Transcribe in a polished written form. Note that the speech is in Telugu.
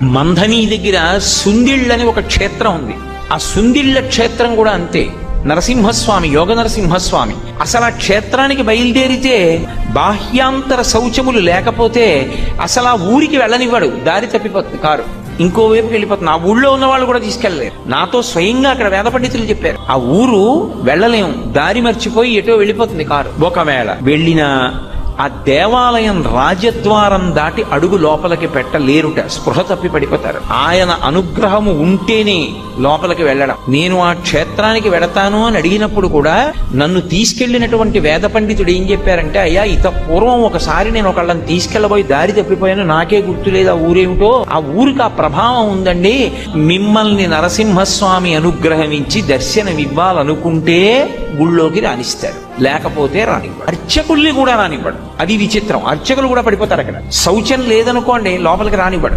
మంథని దగ్గర సుందిళ్ళని ఒక క్షేత్రం ఉంది. ఆ సుందిళ్ళ క్షేత్రం కూడా అంతే. నరసింహస్వామి, యోగ నరసింహస్వామి. అసలు ఆ క్షేత్రానికి బయలుదేరితే బాహ్యాంతర శౌచములు లేకపోతే అసలు ఆ ఊరికి వెళ్ళనివ్వడు. దారి తప్పిపోతుంది కారు, ఇంకోవైపుకి వెళ్ళిపోతుంది. ఆ ఊళ్ళో ఉన్న వాళ్ళు కూడా తీసుకెళ్లలేరు. నాతో స్వయంగా అక్కడ వేద పండితులు చెప్పారు, ఆ ఊరు వెళ్ళలేము, దారి మర్చిపోయి ఎటో వెళ్ళిపోతుంది కారు. ఒకవేళ వెళ్ళినా ఆ దేవాలయం రాజద్వారం దాటి అడుగు లోపలికి పెట్టలేరుట, స్పృహ తప్పి పడిపోతారు. ఆయన అనుగ్రహము ఉంటేనే లోపలికి వెళ్ళడం. నేను ఆ క్షేత్రానికి వెడతాను అని అడిగినప్పుడు కూడా నన్ను తీసుకెళ్లినటువంటి వేద పండితుడు ఏం చెప్పారంటే, అయ్యా ఇత పూర్వం ఒకసారి నేను ఒకళ్ళని తీసుకెళ్లబోయి దారి తప్పిపోయాను, నాకే గుర్తులేదు ఆ ఊరేమిటో. ఆ ఊరికి ఆ ప్రభావం ఉందండి. మిమ్మల్ని నరసింహస్వామి అనుగ్రహమించి దర్శనమివ్వాలనుకుంటే గుళ్ళోకి రాణిస్తారు, లేకపోతే రానివ్వడు. అర్చకుల్ని కూడా రానివ్వడు. అది విచిత్రం. అర్చకులు కూడా పడిపోతారు అక్కడ. శౌచం లేదనుకోండి లోపలికి రానివ్వడు.